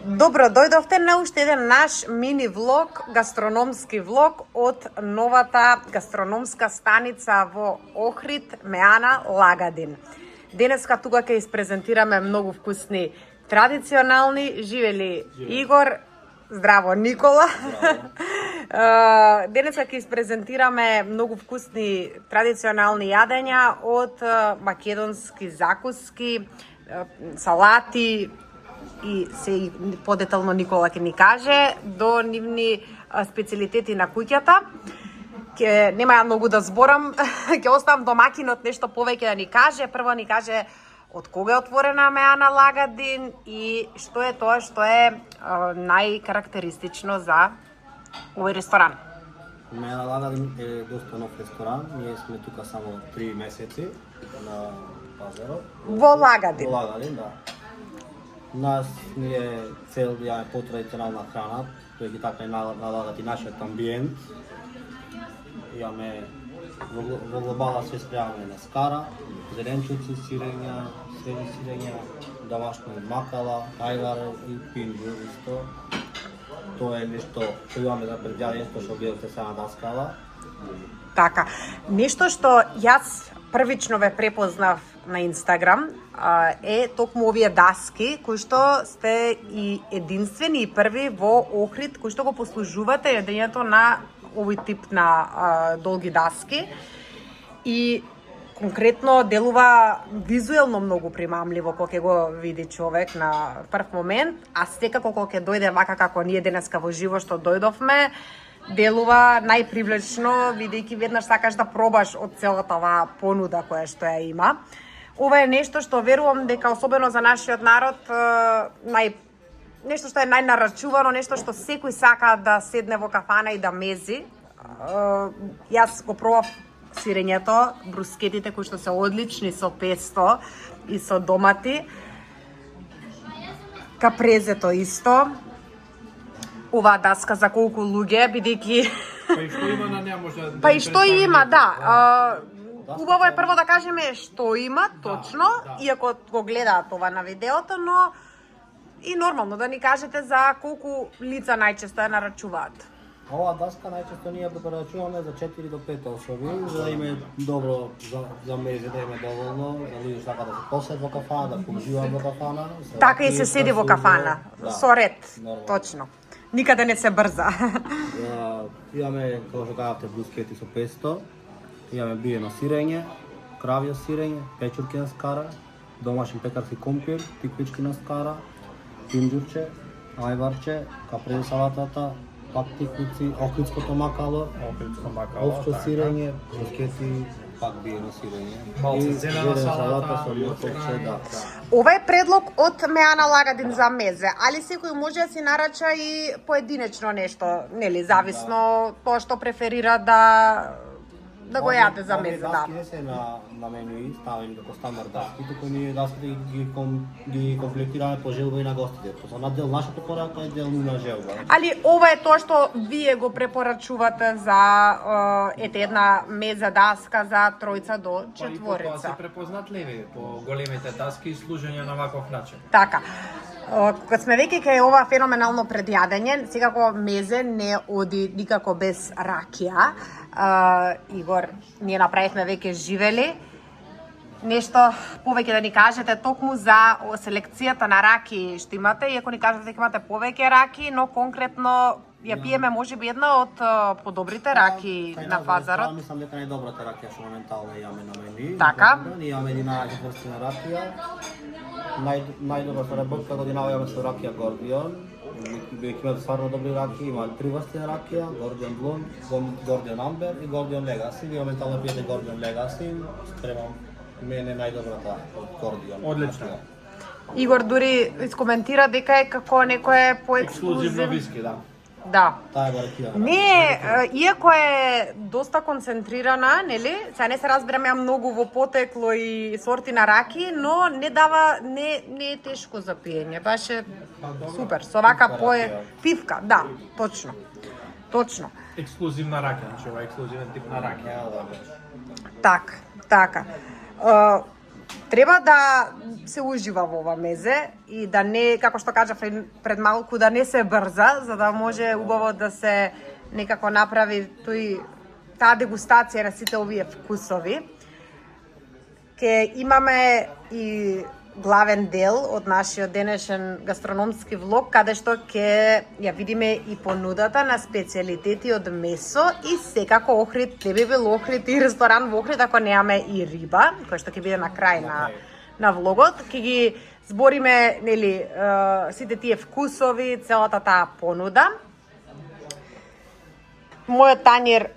Добро, дојдовте на уште еден наш мини влог, гастрономски влог од новата гастрономска станица во Охрид, Меана Лагадин. Денеска тука ќе испрезентираме многу вкусни традиционални, живели Игор, здраво Никола. Денеска ќе испрезентираме многу вкусни традиционални јадења од македонски закуски, салати, и се подетално Никола ќе ни каже, до нивни специјалитети на куќата. Нема ја многу да зборам, ќе оставам домакинот нешто повеќе да ни каже. Прво ни каже од кога е отворена Меана Лагадин и што е тоа што е најкарактеристично за овој ресторан. Меана Лагадин е доста нов ресторан. Ние сме тука само 3 месеци на пазарот. Во Лагадин. Во Лагадин, да. Нас ни е цел да јаме потрадиционална храна, тој ги така налагати нашиот амбиент. Имаме во глобала се спремаме на скара, зеленчуци, сирења, свежи сирења, домашно макала, ајвар и пинџур исто. Тоа е нешто што имаме за предјавење, што гледате сега на даскала. Така, нешто што јас првично ве препознав на Инстаграм е токму овие даски кои што сте и единствени и први во Охрид кои што го послужувате јадењето на овој тип на долги даски и конкретно делува визуелно многу примамливо кога ќе го види човек на прв момент, а секако кога ќе дојде вака како ние денеска во живо што дојдовме, делува најпривлечно, бидејќи веднаш сакаш да пробаш од целата оваа понуда која што ја има. Ова е нешто што верувам дека особено за нашиот народ нешто што е најнарачувано, нешто што секој сака да седне во кафана и да мези. Јас го пробав сирењето, брускетите кои што се одлични со песто и со домати. Капрезето исто. Оваа даска за колку луѓе, бидејќи Па и што има на неа може да... Па и што има, да. Убаво е прво да кажеме што има точно, иако го гледаат ова на видеото, но и нормално да ни кажете за колку лица најчесто ја нарачуваат. Оваа даска најчесто ние го прерачуваме за 4 до 5 особи, за да име добро за мезе, да име доволно, за луѓе сака да се посет во кафана, да поуживаат во кафана. Така и се седи во кафана, со ред, точно. Никаде не се брза. Имаме, како што кажавте, брускети со песто, имаме биено сирење, кравје сирење, печурки на скара, домашен пекарски компир, тиквички на скара, пинџурче, ајварче, капрезе салатата, пак тиквици, охридското макало, овче сирење, брускети, пак биено сирење. Малце зелена салата со морковче, да. Ова е предлог од Меана Лагадин за мезе, али секој може да си нарача и поединечно нешто, нели, зависно тоа што преферира да го јаде за мезе, да. Даски не се на менуи, ставени како стандард даски, туку ние даските ги комплектираме по желба и на гостите. Тоа на дел нашата порака и дел на желба. Али ова е тоа што вие го препорачувате за една меза даска за тројца до Па и по тоа четворица. се препознатливи по големите даски и служење на ваков начин. Така. Кога сме веќе кај ова феноменално предјадење, секако мезе не оди никако без ракија. Игор, ние направивме веќе живели. Нешто повеќе да ни кажете токму за селекцијата на раки што имате, иако ни кажете дека имате повеќе раки, но конкретно ја пиеме можеби една од подобрите раки на пазарот. Мислам дека најдобрата ракија што моментално имаме на менуи. Така. Ние имаме 11 врсти на ракија. Најдобрата работка годинава имаме со ракија Гордион. Бидејќи имате стварно добри раки, има 3 врсти на ракија, Гордион Блунд, Гордион Амбер и Гордион Легаси. Вие моментално пиете Гордион Легаси, спремам мене најдобрата Гордион. Одлично. Игор дури искоментира дека е како некое Ексклузивно поексклузивно. виски, да. Да. Таа е баракија. Не, иако е доста концентрирана, нели? Сега не се разбирам ја многу во потекло и сорти на раки, но не дава, не е тешко за пиење. Баш е супер. Со вака пивка, да, точно. Точно. Ексклузивна рака, значи ова е ексклузивен тип на рака. Така. Треба да се ужива во ова мезе и да не, како што кажав пред малку, да не се брза, за да може убаво да се некако направи таа дегустација на сите овие вкусови. Ке имаме и главен дел од нашиот денешен гастрономски влог, каде што ќе ја видиме и понудата на специјалитети од месо и секако Охрид, не би бил Охрид и ресторан во Охрид ако немаме и риба, која што ќе биде на крај на влогот. Ќе ги збориме, нели, сите тие вкусови, целата таа понуда. Мојот тањер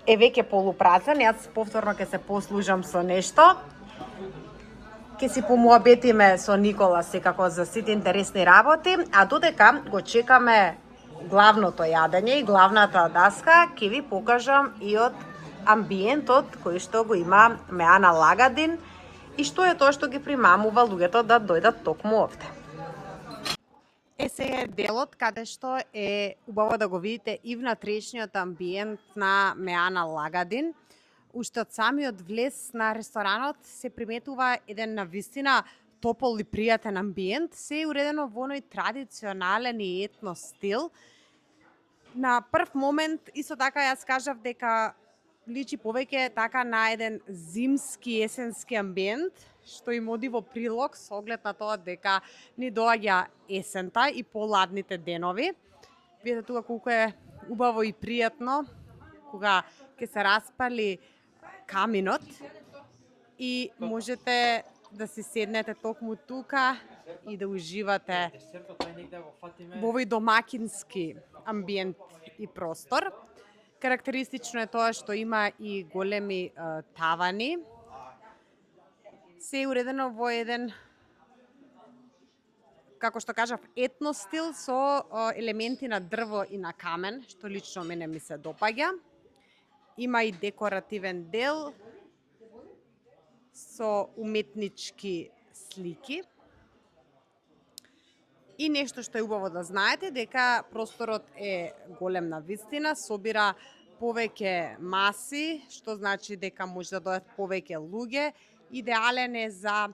е веќе полупразен, јас повторно ќе се послужам со нешто. Ќе си помуабетиме со Никола секако за сите интересни работи, а додека го чекаме главното јадење и главната даска, ќе ви покажам и од амбиентот кој што го има Меана Лагадин и што е тоа што ги примамува луѓето да дојдат токму овде. Сега е делот каде што е убаво да го видите и внатрешниот амбиент на Меана Лагадин. Уште од самиот влез на ресторанот се приметува еден навистина топол и пријатен амбиент. Се е уредено во оној традиционален и етно стил. На прв момент, исто така јас кажав дека личи повеќе така на еден зимски, есенски амбиент, што им оди во прилог со оглед на тоа дека ни доаѓа есента и поладните денови. Видете тука колку е убаво и пријатно кога ќе се распали каминот и можете да си седнете токму тука и да уживате во овој домакински амбиент и простор. Карактеристично е тоа што има и големи тавани. Се е уредено во еден, како што кажав, етно стил со елементи на дрво и на камен, што лично мене ми се допаѓа. Има и декоративен дел со уметнички слики. И нешто што е убаво да знаете, дека просторот е голем на вистина, собира повеќе маси, што значи дека може да дојдат повеќе луѓе. Идеален е за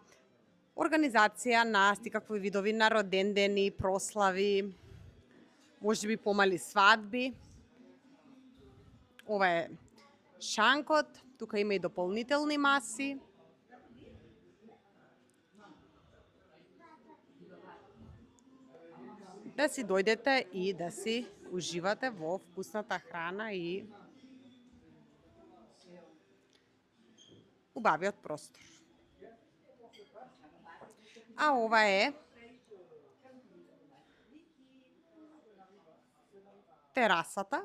организација на секакви видови на родендени, прослави, можеби помали свадби. Ова е шанкот, тука има и дополнителни маси. Да си дојдете и да си уживате во вкусната храна и убавиот простор. А ова е терасата.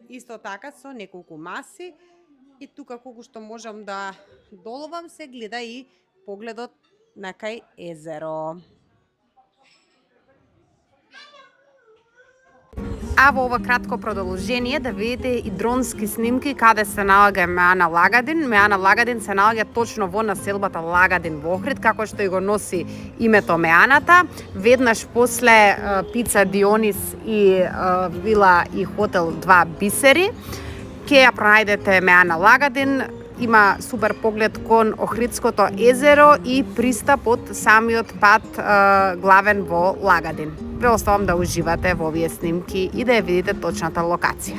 Исто така со неколку маси и тука колку што можам да доловам се гледа и погледот на кај езеро. А во ова кратко продолжение да видите и дронски снимки каде се наоѓа Меана Лагадин. Меана Лагадин се наоѓа точно во населбата Лагадин во Охрид, како што и го носи името Меаната. Веднаш после Пица Дионис и вила и хотел Два бисери ќе ја пронајдете Меана Лагадин. Има супер поглед кон Охридското езеро и пристап од самиот пат главен во Лагадин. Ве оставам да уживате во овие снимки и да ја видите точната локација.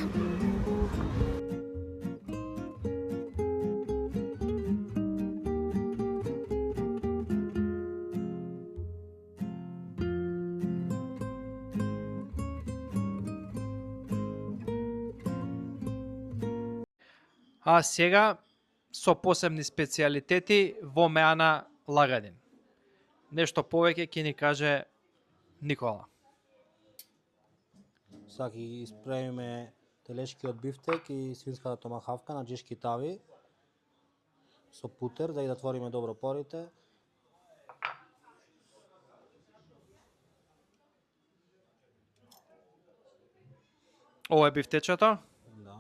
А сега со посебни специјалитети во Меана Лагадин. Нешто повеќе ќе ни каже Никола. Сега ќе испремиме телешкиот бифтек и свинската томахавка на джешки тави со путер, да ги затвориме добро порите. Ова е бифтечето. Да.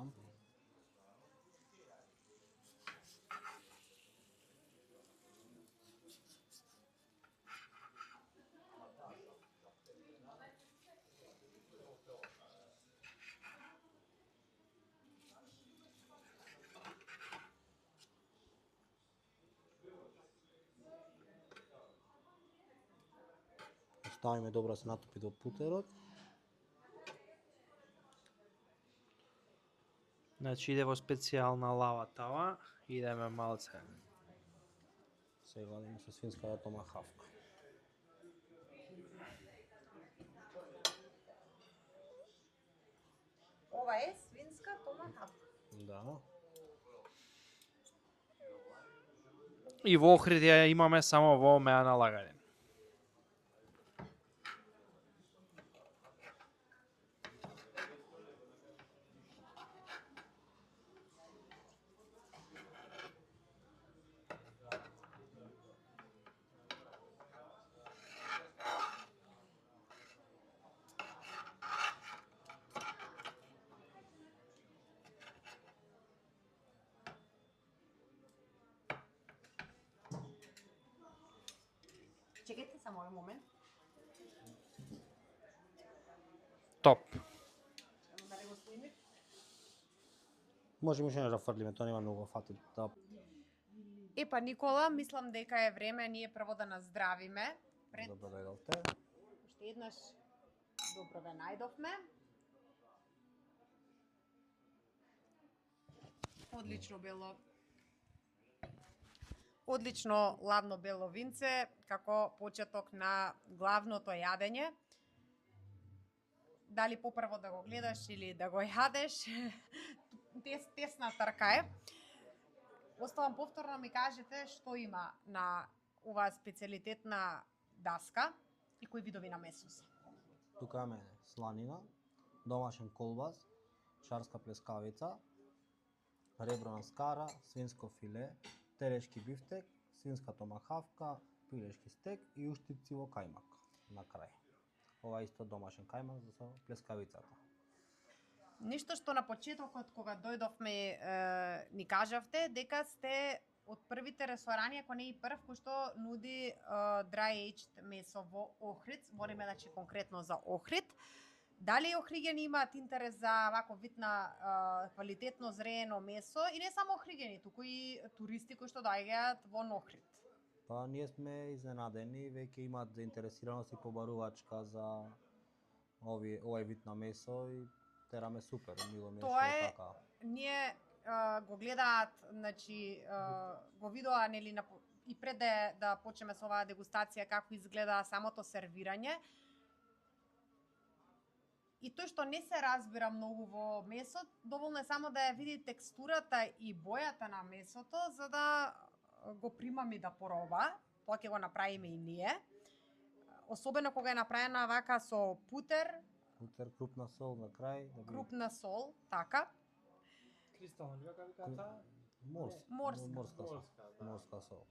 Ставиме добро да се натопи до путерот. Значи иде во специјална лава тава, идеме малце. Сега идеме со свинската томахавка. Ова е свинска томахавка. Да. И во Охрид ја имаме само во Меана Лагарин. Чекайте само овој момент. Топ. Да не го сними. Може уште да фрлиме, тоа нема многу фати. Да. Епа Никола, мислам дека е време ние прво да наздравиме пред Добро дојдовте. уште еднаш добро ве најдовме. Одлично бело. Одлично ладно бело винце како почеток на главното јадење. Дали попрво да го гледаш или да го јадеш, тесна трка е. Оставам повторно ми кажете што има на оваа специјалитетна даска и кои видови на месо се. Тука имаме сланина, домашен колбас, шарска плескавица, реброна скара, свинско филе, телешки бифтек, свинска томахавка, пилешки стек и уштипци во кајмак на крај. Ова исто домашен кајмак со плескавицата. Нешто што на почетокот кога дојдовме ни кажавте дека сте од првите ресторани, ако не и прв, кој што нуди dry aged месо во Охрид. Збориме значи конкретно за Охрид. Дали охриѓани имаат интерес за вако вид на квалитетно зреено месо и не само охриѓани, туку и туристи кои што доаѓаат во Охрид? Па ние сме изненадени, веќе имаат заинтересираност и побарувачка за овој вид на месо и тераме супер, мило ми Тоа е е, така. ние го гледаат, значи го видоа нели и пред да почнеме со оваа дегустација како изгледа самото сервирање. И тој што не се разбира многу во месо, доволно е само да ја види текстурата и бојата на месото за да го примами да пороба. Тоа ќе го направиме и ние. Особено кога е направена вака со путер, Путер, крупна сол на крај, да би крупна сол, така. Кристална љука викаат. морска сол.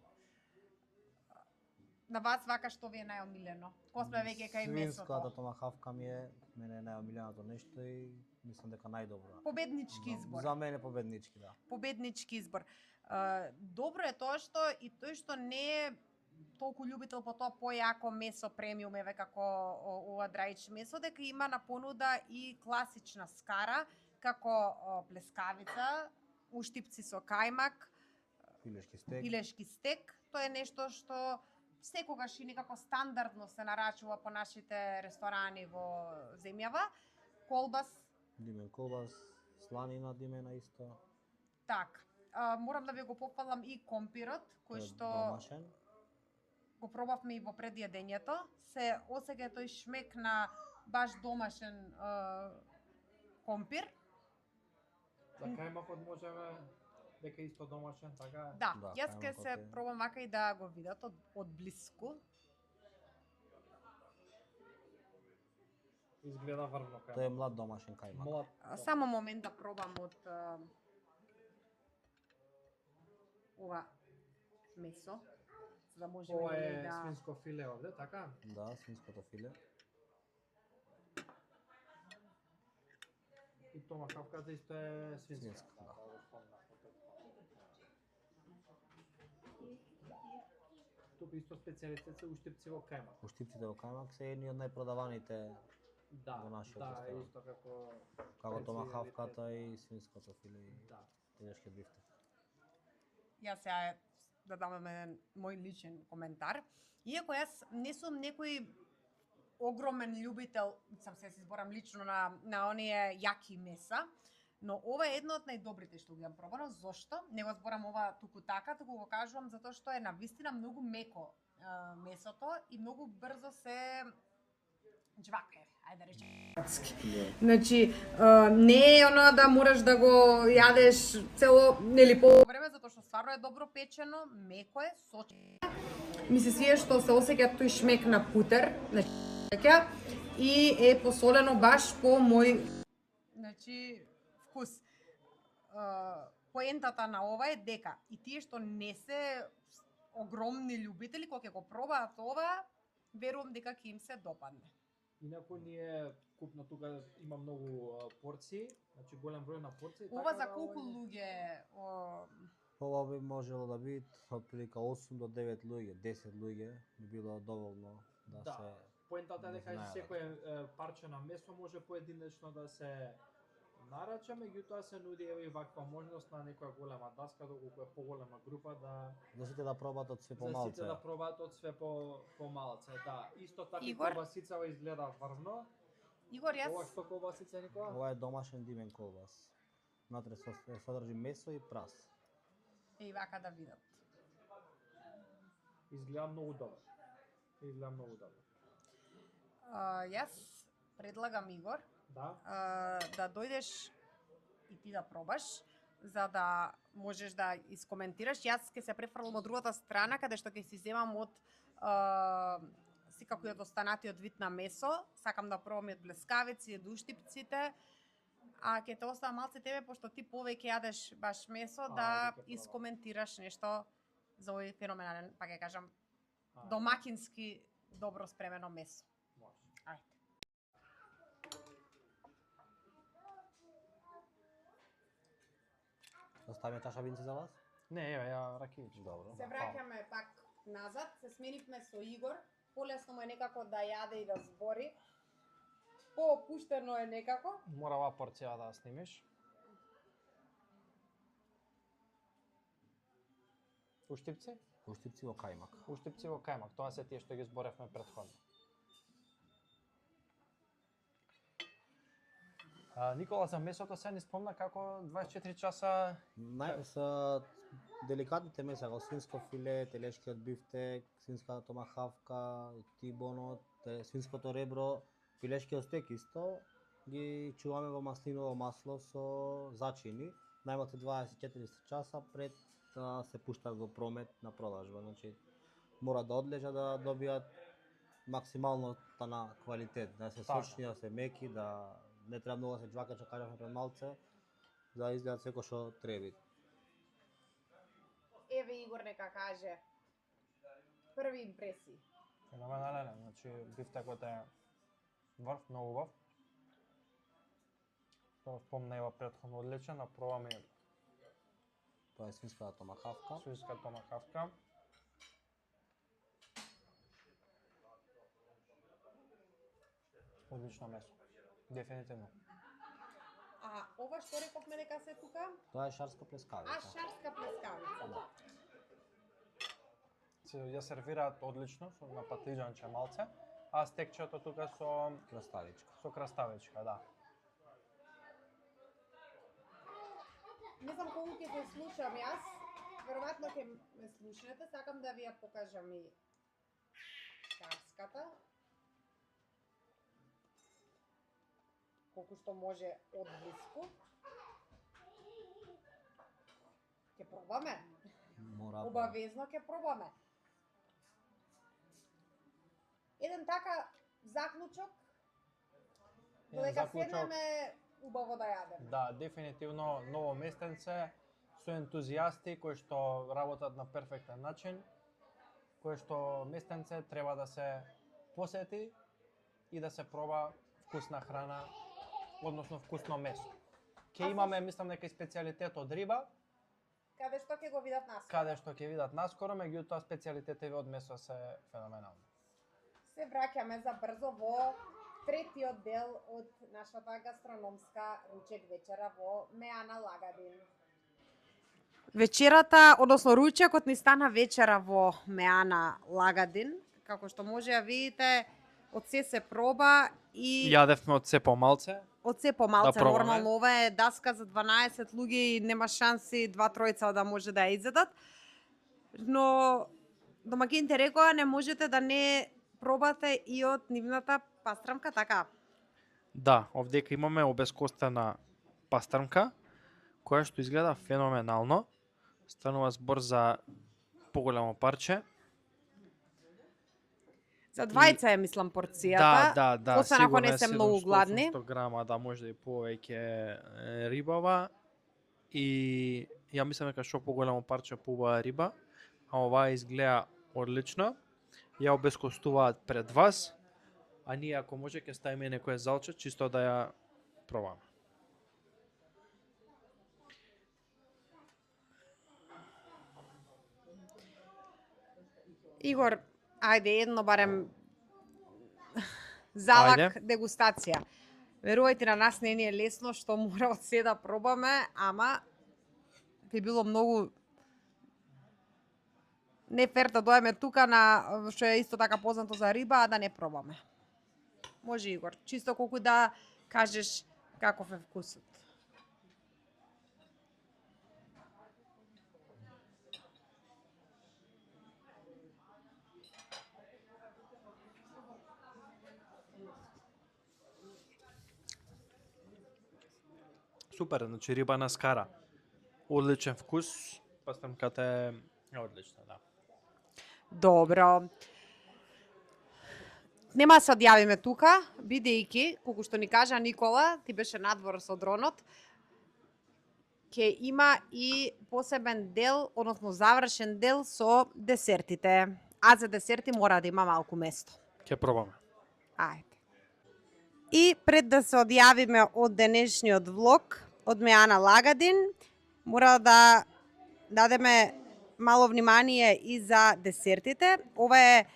На вас вака што ви е најомилено? Кога сме веќе кај Свинската месото? томахавка ми е мене најомиленото нешто и мислам дека најдобро. Победнички избор. За мене победнички, да. Победнички избор. Добро е тоа што и тој што не е толку љубител по тоа појако месо премиум еве како ова драич месо, дека има на понуда и класична скара како плескавица, уштипци со кајмак, Пилешки стек. пилешки стек. Тоа е нешто што секогаш и некако стандардно се нарачува по нашите ресторани во земјава. Колбас, Димен колбас, сланина димена исто. така. Морам да ви го попалам и компирот, кој Тој е што домашен. го пробавме и во предјадењето. Се осеќа тој шмек на баш домашен компир. За кајмакот можеме дека исто домашен, така? Да, Да, јас ќе кајмакот се е- пробам вака и да го видат од блиску. Изгледа врвно Тој е кајмак. млад домашен кајмак. Млад. Само момент да пробам од ова месо, за да можеме Ова нели е да свинско филе овде, така? Да, свинското филе. И томахавката исто е свинска. Свинска, да. го спомнав. Тука исто специјалитет се уштипци во кајмак. Уштипците во кајмак се едни од најпродаваните Да, Во нашиот да, ресторан. исто како како специјалитет. томахавката и свинското филе и Да. телешки бифтек. Јас сега да дам еден мој личен коментар. Иако јас не сум некој огромен љубител, сам се изборам лично на оние јаки меса, но ова е едно од најдобрите што ги имам пробано. Зошто? Не го зборам ова туку така, туку го кажувам затоа што е навистина многу меко месото и многу брзо се джвака, ајде да речем. Значи, не е оно да мораш да го јадеш цело, нели по време, затоа што стварно е добро печено, меко е, сочно. Ми се свие што се осеќа тој шмек на путер, значи, и е посолено баш по мој, значи, вкус. Поентата на ова е дека и тие што не се огромни љубители, кога ќе го пробаат ова, верувам дека ќе им се допадне. Инаку ние купно тука има многу порции, значи голем број на порции. Ова така за да колку овој- луѓе? Ова би можело да биде отприлика 8 до 9 луѓе, 10 луѓе би било доволно да Да. се Поентата е дека знаат. секое парче на месо може поединечно да се нарача, меѓутоа се нуди еве и ваква можност на некоја голема даска, доколку е поголема група да сите да пробаат од све за помалце. сите да пробаат од све по малце. Да, исто така и Игор? колбасицава изгледа врвно. Игор, Ова јас што колбасица Никола? Ова е домашен димен колбас. Внатре содржи месо и прас. и вака да видат. Изгледа многу добро. Изгледа многу добро. Јас предлагам, Игор, Да? да дојдеш и ти да пробаш, за да можеш да искоментираш. Јас ќе се префрлам од другата страна, каде што ќе си земам од секако и од останатиот вид на месо. Сакам да пробам и од блескавици, и од уштипците. А ќе те оставам малце тебе, пошто ти повеќе јадеш баш месо, да ајде, ќе пробам. искоментираш нешто за овој феноменален, па ќе кажам, А, домакински добро спремено месо. може. Ајде. Оставиме чаша винце за вас? Не, еве ја ракијич. Добро. Се враќаме пак назад, се сменивме со Игор. Полесно му е некако да јаде и да збори. Поопуштено е некако. Мора оваа порција да ја снимиш. Уштипци? Уштипци во кајмак. Уштипци во кајмак, тоа се тие што ги зборевме претходно. Никола, за месото се ни спомна како 24 часа Се деликатните меса, како свинско филе, телешкиот бифтек, свинската томахавка, тибонот, свинското ребро, пилешкиот стек исто, ги чуваме во маслиново масло со зачини, најмалку 24 часа пред да се пуштат во промет на продажба. Значи, мора да одлежа да добијат максимално на квалитет, да се Така. сочни, да се меки, да не треба многу да се џвака, што кажавме пред малце, да изгледат секој што треби. Еве Игор нека каже први импресии. феноменален, значи бифтекот е врв, многу убав. Што спомна ева претходно одличен, а пробаме и Тоа е свинската томахавка. свинска томахавка. Одлично месо. Дефинитивно. А ова што рековме дека се тука? Тоа е шарска А плескавица. шарска плескавица. Да. Се ја сервираат одлично со на патиџанче малце, а стекчето тука со Краставичка. краставичка, да. Не знам колку ќе се слушам јас. Веројатно ќе ме слушнете, сакам да ви ја покажам и шарската. Колку што може од блиску. Ќе пробаме. Мора. Обавезно ќе пробаме. Еден така заклучок, додека седнеме убаво да јадеме. Да, дефинитивно ново местенце со ентузијасти кои што работат на перфектен начин, кои што местенце треба да се посети и да се проба вкусна храна, односно вкусно месо. Ќе имаме, мислам дека и специјалитет од риба, Каде што ќе го видат наскоро. каде што ќе видат наскоро, меѓутоа специјалитетите од месо се феноменални. Се враќаме за брзо во третиот дел од нашата гастрономска ручек вечера во Меана Лагадин. Вечерата, односно ручекот ни стана вечера во Меана Лагадин. Како што може да видите, од се проба и Јадевме од се помалце. од се помалце. Да пробаме. Нормално, ова е даска за 12 луѓе и нема шанси 2-3 да може да ја изедат. Но домакините рекоа не можете да не пробате и од нивната пастрамка, така. Да, овдека имаме обескостена пастрмка, која што изгледа феноменално. Станува збор за поголемо парче. За двајца е, мислам, порцијата. Да, Освен ако сигурно не е се многу 700 гладни. грама, да, може и повеќе рибава. И ја мислам дека што поголемо парче поубава риба, а ова изгледа одлично. Ја обескостуваат пред вас, а ние ако може ќе ставиме некое залче чисто да ја пробаме. Игор, ајде едно барем залак Ајде. дегустација. Верувајте, на нас не ни е лесно што мора од се да пробаме, ама би било многу не фер да доеме тука на што е исто така познато за риба, а да не пробаме. Може, Игор, чисто колку да кажеш каков е вкусот. Супер, значи риба на скара. Одличен вкус, пастрамката е одлична, да. Добро. Нема да се одјавиме тука, бидејќи, колку што ни кажа Никола, ти беше надвор со дронот, ќе има и посебен дел, односно завршен дел со десертите. А за десерти мора да има малку место. Ќе пробаме. Ајде. И пред да се одјавиме од денешниот влог, од Меана Лагадин, мора да дадеме мало внимание и за десертите. Ова е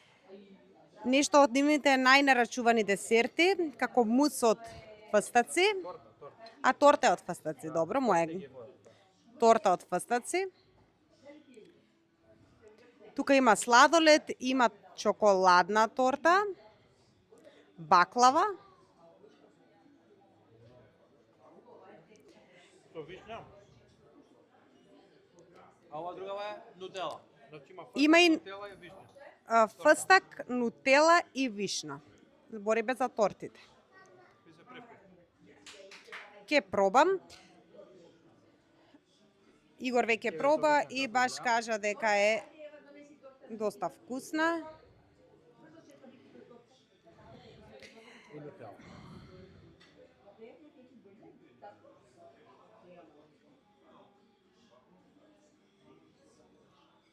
нешто од нивните најнарачувани десерти, како мус од фстаци. А торта е од фстаци, добро, моја торта од фстаци. Тука има сладолед, има чоколадна торта, баклава. Со вишња. А ова другава е нутела. Значи Има и нутела и вишња. фстак, нутела и вишна. Зборибе за тортите. Ке пробам. Игор веќе проба и баш кажа дека е доста вкусна.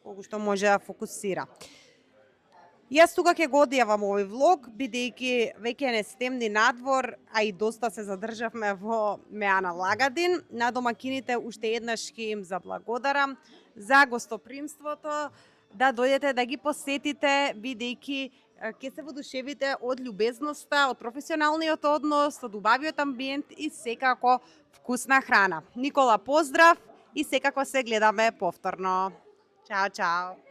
Колку што може да фокусира. Јас тука ќе го одјавам овој влог, бидејќи веќе не стемни надвор, а и доста се задржавме во Меана Лагадин. На домакините уште еднаш ќе им заблагодарам за гостопримството, да дојдете да ги посетите, бидејќи ќе се водушевите од љубезноста, од професионалниот однос, од убавиот амбиент и секако вкусна храна. Никола, поздрав и секако се гледаме повторно. Чао, чао.